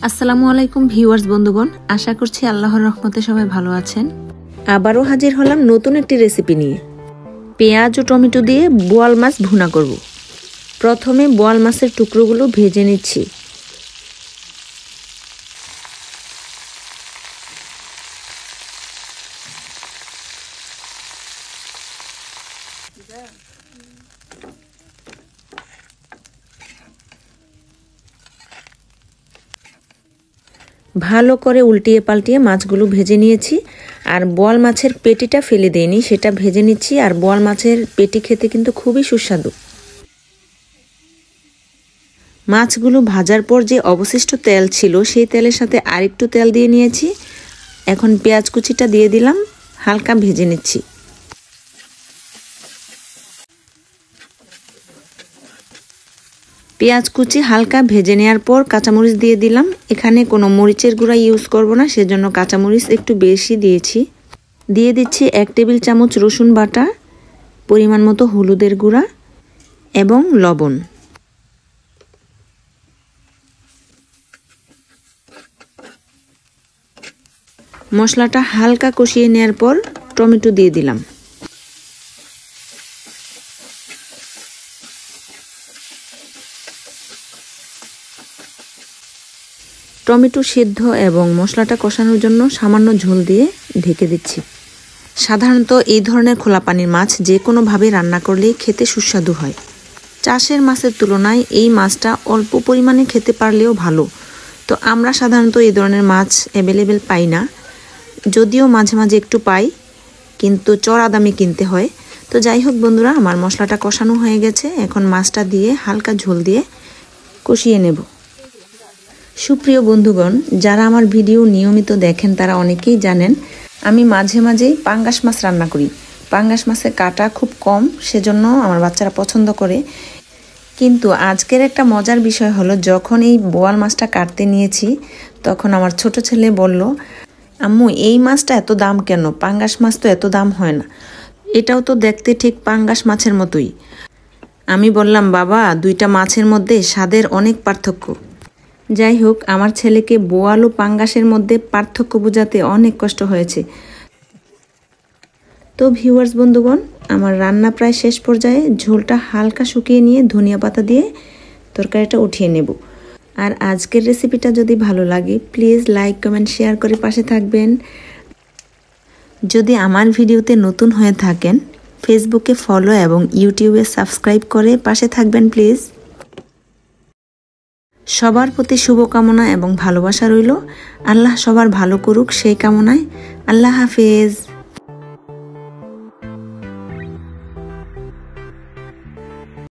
আসসালামু আলাইকুম ভিউয়ার্স বন্ধুগণ, আশা করছি আল্লাহর রহমতে সবাই ভালো আছেন। আবারও হাজির হলাম নতুন একটি রেসিপি নিয়ে। পেঁয়াজ ও টমেটো দিয়ে বোয়াল মাছ ভুনা করব। প্রথমে বোয়াল মাছের টুকরোগুলো ভেজে নিচ্ছি। ভালো করে উল্টিয়ে পাল্টিয়ে মাছগুলো ভেজে নিয়েছি। আর বোয়াল মাছের পেটিটা ফেলে দেইনি, সেটা ভেজে নিচ্ছি। আর বোয়াল মাছের পেটি খেতে কিন্তু খুবই সুস্বাদু। মাছগুলো ভাজার পর যে অবশিষ্ট তেল ছিল সেই তেলের সাথে আরেকটু তেল দিয়ে নিয়েছি। এখন পেঁয়াজ কুচিটা দিয়ে দিলাম, হালকা ভেজে নিচ্ছি। পেঁয়াজ কুচি হালকা ভেজে নেওয়ার পর কাঁচামরিচ দিয়ে দিলাম। এখানে কোনো মরিচের গুঁড়া ইউজ করব না, সেজন্য কাঁচামরিচ একটু বেশি দিয়েছি। দিয়ে দিচ্ছি 1 টেবিল চামচ রসুন বাটা, পরিমাণ মতো হলুদের গুঁড়া এবং লবণ। মশলাটা হালকা কষিয়ে নেওয়ার পর টমেটো দিয়ে দিলাম। টমেটো সিদ্ধ এবং মশলাটা কষানোর জন্য সামান্য ঝোল দিয়ে ঢেকে দিচ্ছি। সাধারণত এই ধরনের খোলা পানির মাছ যে কোনোভাবে রান্না করলেই খেতে সুস্বাদু হয়। চাষের মাছের তুলনায় এই মাছটা অল্প পরিমাণে খেতে পারলেও ভালো। তো আমরা সাধারণত এই ধরনের মাছ অ্যাভেলেবেল পাই না, যদিও মাঝে মাঝে একটু পাই, কিন্তু চড়া দামে কিনতে হয়। তো যাই হোক বন্ধুরা, আমার মশলাটা কষানো হয়ে গেছে। এখন মাছটা দিয়ে হালকা ঝোল দিয়ে কষিয়ে নেব। সুপ্রিয় বন্ধুগণ, যারা আমার ভিডিও নিয়মিত দেখেন তারা অনেকেই জানেন আমি মাঝে মাঝেই পাঙ্গাস মাছ রান্না করি। পাঙ্গাস মাছের কাটা খুব কম, সেজন্য আমার বাচ্চারা পছন্দ করে। কিন্তু আজকের একটা মজার বিষয় হলো, যখন এই বোয়াল মাছটা কাটতে নিয়েছি তখন আমার ছোট ছেলে বলল, আম্মু এই মাছটা এত দাম কেন? পাঙ্গাস মাছ তো এত দাম হয় না, এটাও তো দেখতে ঠিক পাঙ্গাস মাছের মতোই। আমি বললাম, বাবা, দুইটা মাছের মধ্যে স্বাদের অনেক পার্থক্য। যাই হোক, আমার ছেলেকে বোয়াল ও পাঙ্গাসের মধ্যে পার্থক্য বোঝাতে অনেক কষ্ট হয়েছে। তো ভিউয়ার্স বন্ধুগণ, আমার রান্না প্রায় শেষ পর্যায়ে। ঝোলটা হালকা শুকিয়ে নিয়ে ধনিয়া পাতা দিয়ে তরকারিটা উঠিয়ে নেব। আর আজকের রেসিপিটা যদি ভালো লাগে প্লিজ লাইক কমেন্ট শেয়ার করে পাশে থাকবেন। যদি আমার ভিডিওতে নতুন হয়ে থাকেন ফেসবুকে ফলো এবং ইউটিউবে সাবস্ক্রাইব করে পাশে থাকবেন প্লিজ। সবার প্রতি শুভকামনা এবং ভালোবাসা রইল। আল্লাহ সবার ভালো করুক সেই কামনায়। আল্লাহ হাফেজ।